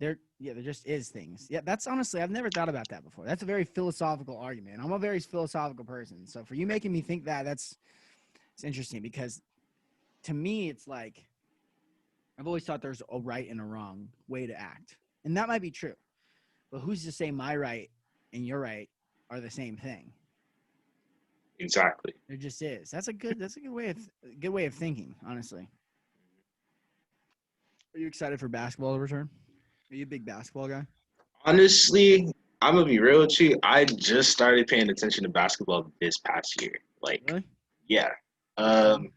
There just is things. Yeah, that's honestly, I've never thought about that before. That's a very philosophical argument. I'm a very philosophical person. So for you making me think that, it's interesting, because to me, it's like, I've always thought there's a right and a wrong way to act. And that might be true. But who's to say my right and your right are the same thing? Exactly. There just is. That's a good way of thinking, honestly. Are you excited for basketball to return? Are you a big basketball guy? Honestly, I'm gonna be real with you. I just started paying attention to basketball this past year. Like, Really? yeah. You into Um,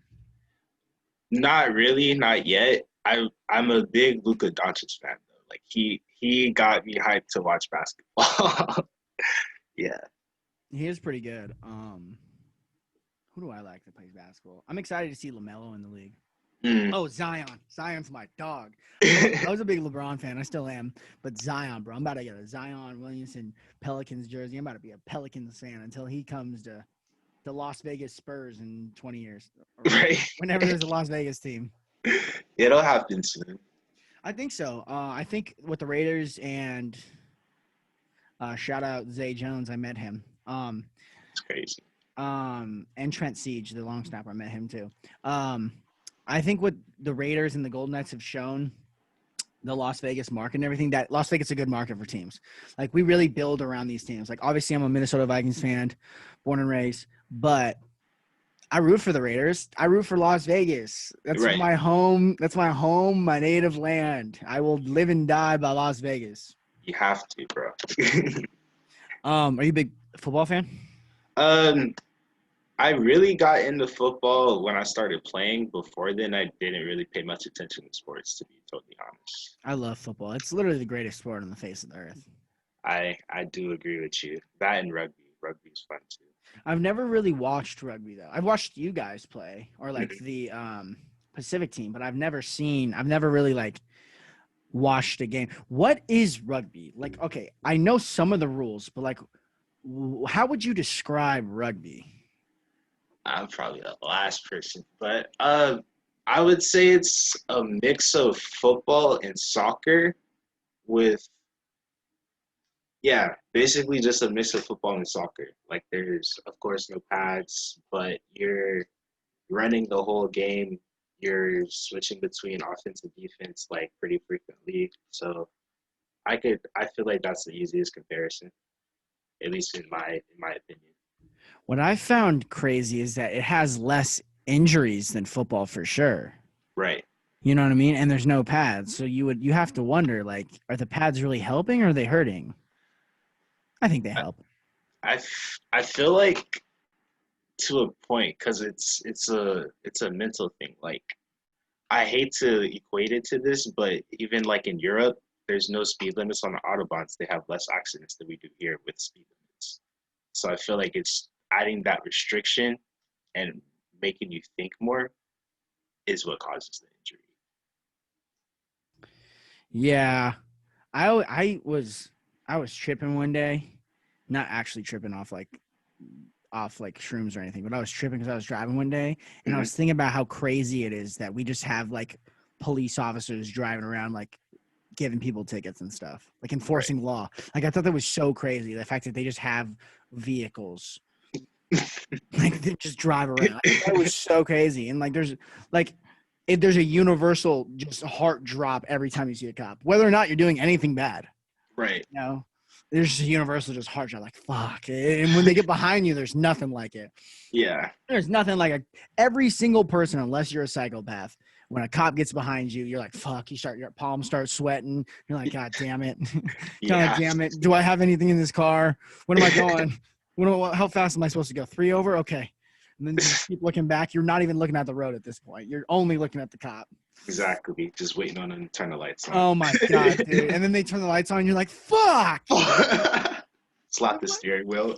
Not really, not yet. I'm a big Luka Doncic fan though. Like he got me hyped to watch basketball. Yeah. He is pretty good. Who do I like that plays basketball? I'm excited to see LaMelo in the league. Mm. Oh, Zion. Zion's my dog. I was a big LeBron fan. I still am. But Zion, bro. I'm about to get a Zion Williamson Pelicans jersey. I'm about to be a Pelicans fan until he comes to the Las Vegas Spurs in 20 years. Or Right. whenever there's a Las Vegas team. It'll happen soon. I think so. I think with the Raiders, and shout out Zay Jones. I met him. It's crazy. And Trent Siege, the long snapper, I met him too. I think what the Raiders and the Golden Knights have shown, the Las Vegas market and everything, that Las Vegas is a good market for teams. Like, we really build around these teams. Like, obviously, I'm a Minnesota Vikings fan, born and raised, but I root for the Raiders. I root for Las Vegas. That's Right. my home. That's my home, my native land. I will live and die by Las Vegas. You have to, bro. Are you a big football fan? um, I really got into football when I started playing. Before then, I didn't really pay much attention to sports, to be totally honest. I love football. It's literally the greatest sport on the face of the earth. I do agree with you. That and rugby. Rugby is fun too. I've never really watched rugby though. I've watched you guys play, or like Mhm. the Pacific team, but I've never really like watched a game. What is rugby? Like, okay, I know some of the rules, but like, how would you describe rugby? I'm probably the last person, but I would say it's a mix of football and soccer with, yeah, basically just a mix of football and soccer. Like there's of course no pads, but you're running the whole game. You're switching between offense and defense like pretty frequently. So I feel like that's the easiest comparison, at least in my opinion. What I found crazy is that it has less injuries than football for sure. Right. You know what I mean? And there's no pads, so you have to wonder, like, are the pads really helping or are they hurting? I think they I help. I feel like to a point because it's a mental thing. Like I hate to equate it to this, but even like in Europe, there's no speed limits on the autobahns. They have less accidents than we do here with speed limits. So I feel like it's adding that restriction and making you think more is what causes the injury. Yeah, I was. I was tripping one day, not actually tripping off like shrooms or anything, but I was tripping because I was driving one day and I Hmm. was thinking about how crazy it is that we just have like police officers driving around like giving people tickets and stuff, like Right. enforcing law. Like I thought that was so crazy. The fact that they just have vehicles, like they just drive around. That was so crazy. And like like there's a universal just heart drop every time you see a cop, whether or not you're doing anything bad. Right. You know, there's just a universal just heart drop, like fuck. And when they get behind you, there's nothing like it. Yeah. There's nothing like every single person, unless you're a psychopath. When a cop gets behind you, you're like, fuck, your palms start sweating. You're like, God damn it. God Yeah. damn it. Do I have anything in this car? When am I going? How fast am I supposed to go? 3 over? Okay. And then you just keep looking back. You're not even looking at the road at this point. You're only looking at the cop. Exactly. Just waiting on them to turn the lights on. Oh my God, dude. And then they turn the lights on. And you're like, fuck. Slap the steering wheel.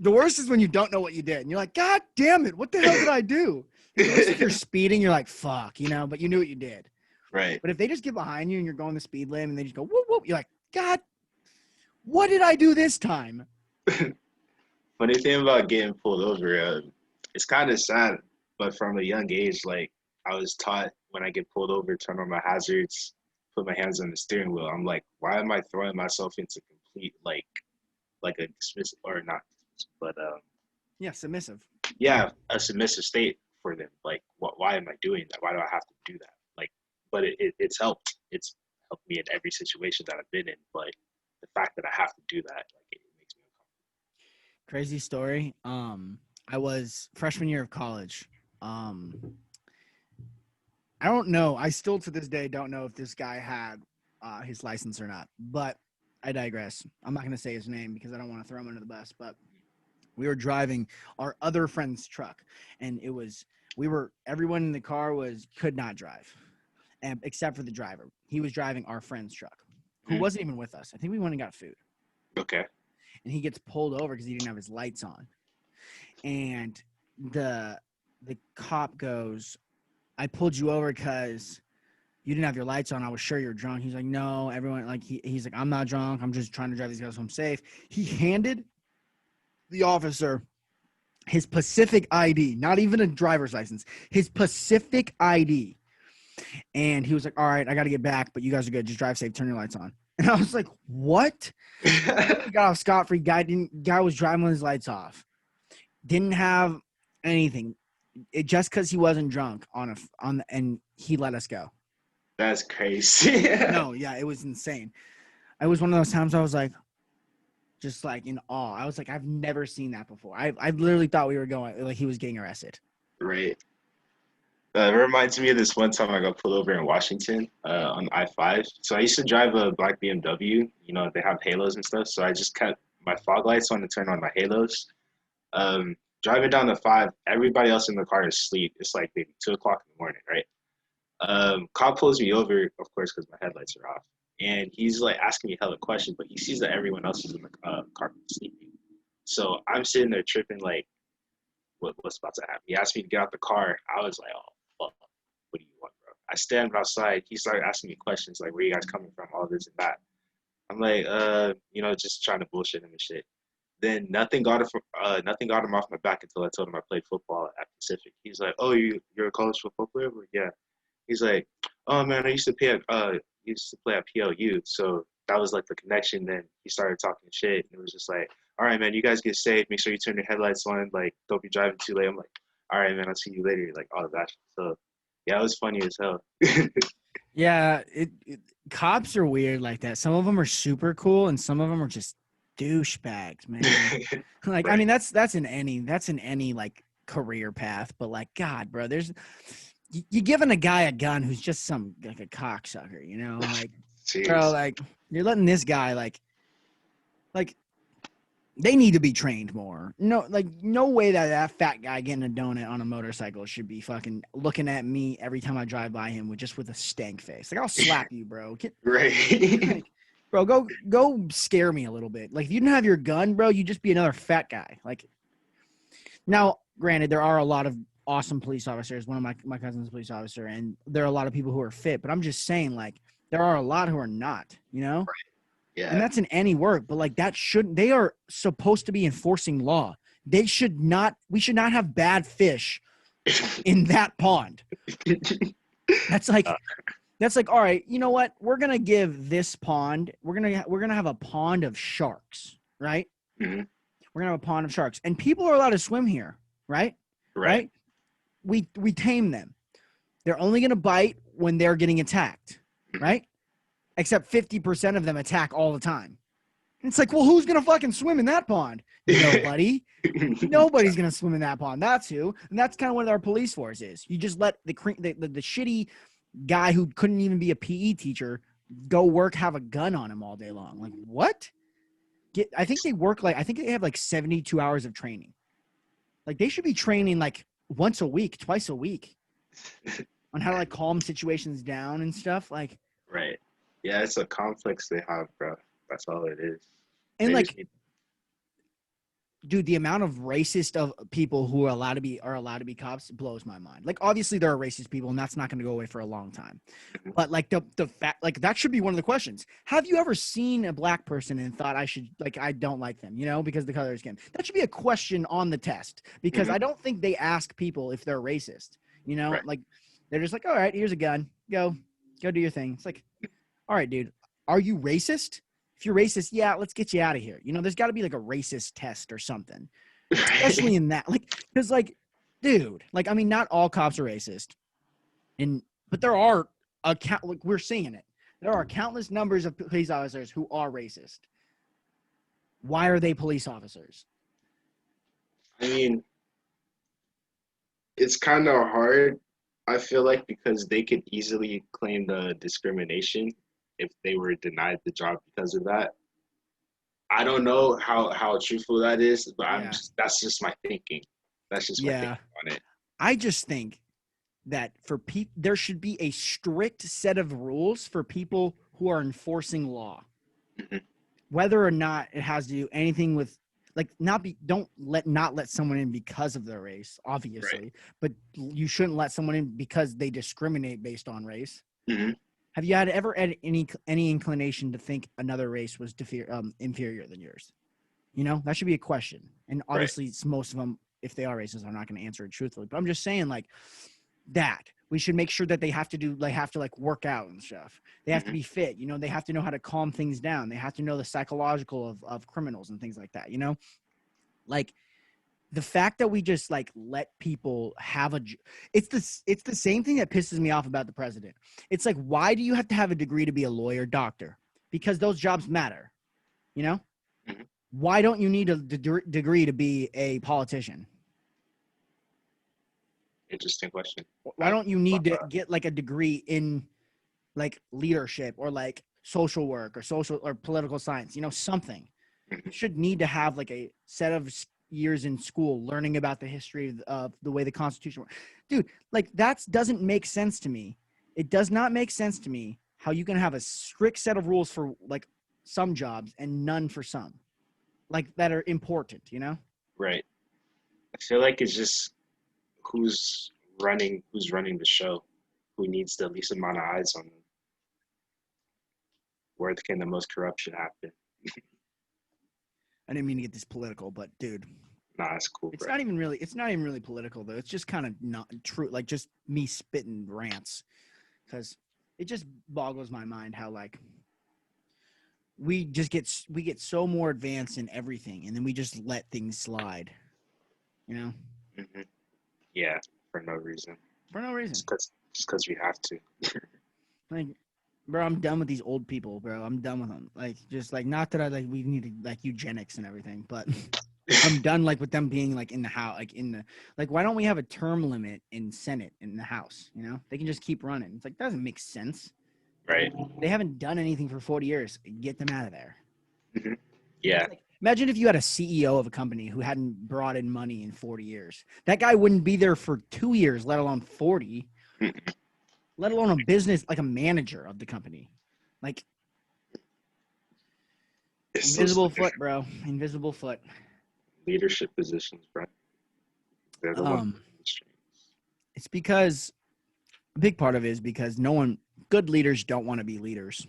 The worst is when you don't know what you did. And you're like, God damn it. What the hell did I do? The worst if you're speeding, you're like, fuck, but you knew what you did. Right. But if they just get behind you and you're going the speed limit and they just go, whoop, whoop, you're like, God, what did I do this time? Funny thing about getting pulled over, it's kind of sad, but from a young age, like I was taught when I get pulled over, turn on my hazards, put my hands on the steering wheel. I'm like, why am I throwing myself into complete like a dismiss or not, but Yeah, submissive. yeah, a submissive state for them. Like, why am I doing that? Why do I have to do that? Like, but it's helped. It's helped me in every situation that I've been in. But the fact that I have to do that, like, it makes me Crazy story. I was freshman year of college. I don't know. I still to this day don't know if this guy had his license or not, but I digress. I'm not going to say his name because I don't want to throw him under the bus, but we were driving our other friend's truck and everyone in the car could not drive and except for the driver. He was driving our friend's truck who comfortable. wasn't even with us. I think we went and got food Okay. and he gets pulled over because he didn't have his lights on. And the cop goes, I pulled you over because you didn't have your lights on. I was sure you're drunk. He's like, no, everyone, like, he's like, I'm not drunk. I'm just trying to drive these guys home safe. He handed the officer his Pacific ID, not even a driver's license, his Pacific ID. And he was like, all right, I got to get back, but you guys are good. Just drive safe. Turn your lights on. And I was like, what? He got off scot-free. Guy was driving with his lights off. Didn't have anything. Just because he wasn't drunk and he let us go. That's crazy. No, yeah, it was insane. It was one of those times I was like, just like in awe. I was like, I've never seen that before. I literally thought we were going like he was getting arrested. Right. It reminds me of this one time I got pulled over in Washington on I-5. So I used to drive a black BMW. You know, they have halos and stuff. So I just kept my fog lights on to turn on my halos. Driving down the 5, everybody else in the car is asleep. It's like maybe 2 o'clock in the morning, right? Cop pulls me over, of course, because my headlights are off. And he's like asking me hella questions, but he sees that everyone else is in the car sleeping. So I'm sitting there tripping, like, what's about to happen? He asked me to get out the car. I was like, oh, fuck, what do you want, bro? I stand outside. He started asking me questions, like, where you guys coming from, all this and that. I'm like, just trying to bullshit him and shit. Then nothing got him off my back until I told him I played football at Pacific. He's like, oh, you're a college football player? Like, yeah. He's like, oh man, I used to play at PLU, so that was like the connection. Then he started talking shit, and it was just like, all right, man, you guys get safe. Make sure you turn your headlights on. Like, don't be driving too late. I'm like, all right, man, I'll see you later. Like all of that. So yeah, it was funny as hell. Yeah, cops are weird like that. Some of them are super cool, and some of them are just douchebags, man. Like, I Right. mean, that's in any like career path, but like, God, bro, you're giving a guy a gun who's just some like a cocksucker, like, bro, Jeez. like you're letting this guy like they need to be trained more. No, like no way that fat guy getting a donut on a motorcycle should be fucking looking at me every time I drive by him with a stank face. Like I'll slap you, bro. Right. Like, bro, go scare me a little bit. Like if you didn't have your gun, bro, you'd just be another fat guy. Like now, granted, there are a lot of awesome police officers. One of my cousin's a police officer, and there are a lot of people who are fit. But I'm just saying, like, there are a lot who are not. And Yeah. that's in any work, but like that shouldn't, they are supposed to be enforcing law. We should not have bad fish in that pond. That's like, all right, you know what? We're going to give this pond, we're going to have a pond of sharks, right? Mm-hmm. We're going to have a pond of sharks, and people are allowed to swim here, right? Right. We tame them. They're only going to bite when they're getting attacked, right? Except 50% of them attack all the time. And it's like, well, who's going to fucking swim in that pond? Nobody. Nobody's going to swim in that pond. That's who. And that's kind of what our police force is. You just let the shitty guy who couldn't even be a PE teacher go work, have a gun on him all day long. Like, what? I think they have like 72 hours of training. Like, they should be training like once a week, twice a week on how to like calm situations down and stuff. Like, Right. Yeah, it's a complex they have, bro. That's all it is. and They like, just need, dude, the amount of racist of people who are allowed to be cops blows my mind. Like, obviously there are racist people, and that's not going to go away for a long time. But like the fact, like, that should be one of the questions. Have you ever seen a black person and thought I don't like them, because of the color of skin? That should be a question on the test, because I don't think they ask people if they're racist. right. Like, they're just like, all right, here's a gun, go do your thing. It's like, all right, dude, are you racist? If you're racist, yeah, let's get you out of here. There's got to be like a racist test or something, especially in that, like, because like, dude, like, I mean, not all cops are racist, but there are like, we're seeing it. There are countless numbers of police officers who are racist. Why are they police officers? I mean, it's kind of hard, I feel like, because they could easily claim the discrimination if they were denied the job because of that. I don't know how truthful that is, but Yeah. that's just my thinking. That's just my Yeah. thinking on it. I just think that for people, there should be a strict set of rules for people who are enforcing law, Mhm. whether or not it has to do anything with, like, not let someone in because of their race, obviously, Right. but you shouldn't let someone in because they discriminate based on race. Hmm. Have you ever had any inclination to think another race was inferior than yours? That should be a question. And Right. obviously, most of them, if they are racist, are not going to answer it truthfully. But I'm just saying, like, that we should make sure that they have to like work out and stuff. They have to be fit. They have to know how to calm things down. They have to know the psychological of criminals and things like that. Like, the fact that we just like let people have it's the same thing that pisses me off about the president. It's like, why do you have to have a degree to be a lawyer, doctor? Because those jobs matter. Hmm. Why don't you need a degree to be a politician? Interesting question. Why don't you need to get like a degree in like leadership or like social work or social or political science? Something. You should need to have like a set of years in school learning about the history of the way the Constitution works. Dude, like, that doesn't make sense to me. It does not make sense to me how you can have a strict set of rules for like some jobs and none for some, like, that are important. Right. I feel like it's just who's running the show, who needs the least amount of eyes on them, where can the most corruption happen. I didn't mean to get this political, but dude, Nah, that's cool, it's bro. not even really political though. It's just kind of not true, like just me spitting rants, because it just boggles my mind how like we get so more advanced in everything, and then we just let things slide, Hmm. Yeah, for no reason. for no reason. Just because we have to. Like, bro, I'm done with these old people, bro. I'm done with them. Like, just like, not that I like we need to, like, eugenics and everything, but I'm done like with them being like in the house, like why don't we have a term limit in Senate in the House? They can just keep running. It's like, doesn't make sense. Right. They haven't done anything for 40 years. Get them out of there. Hmm. Yeah. Like, imagine if you had a CEO of a company who hadn't brought in money in 40 years. That guy wouldn't be there for 2 years, let alone 40, let alone a business, like a manager of the company. Like, It's invisible those foot, bro. Invisible foot. leadership positions, bro. They're the ones. It's because a big part of it is because good leaders don't want to be leaders.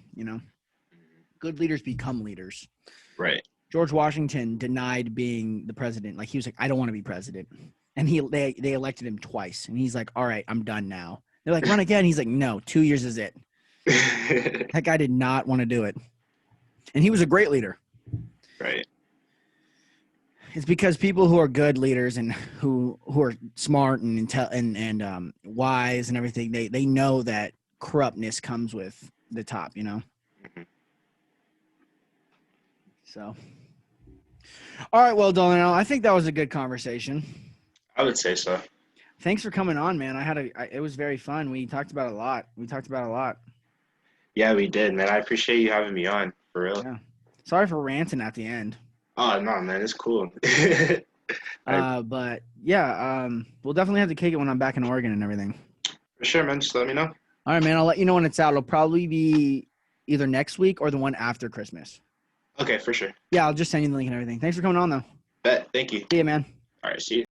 good leaders become leaders. Right. George Washington denied being the president. Like, he was like, I don't want to be president. And they elected him twice. And he's like, all right, I'm done now. They're like, run again. He's like, no, 2 years is it. That guy did not want to do it. And he was a great leader. Right. It's because people who are good leaders and who are smart and wise and everything, they know that corruptness comes with the top, you know? Mhm. So, all right, well, Delano, I think that was a good conversation. I would say so. Thanks for coming on, man. It was very fun. We talked about a lot. Yeah, we did, man. I appreciate you having me on, for real. Yeah. Sorry for ranting at the end. Oh, no, man, it's cool. But yeah, we'll definitely have to kick it when I'm back in Oregon and everything. For sure, man. Just let me know. All right, man. I'll let you know when it's out. It'll probably be either next week or the one after Christmas. Okay, for sure. Yeah, I'll just send you the link and everything. Thanks for coming on, though. Bet. Thank you. See ya, man. All right, see you.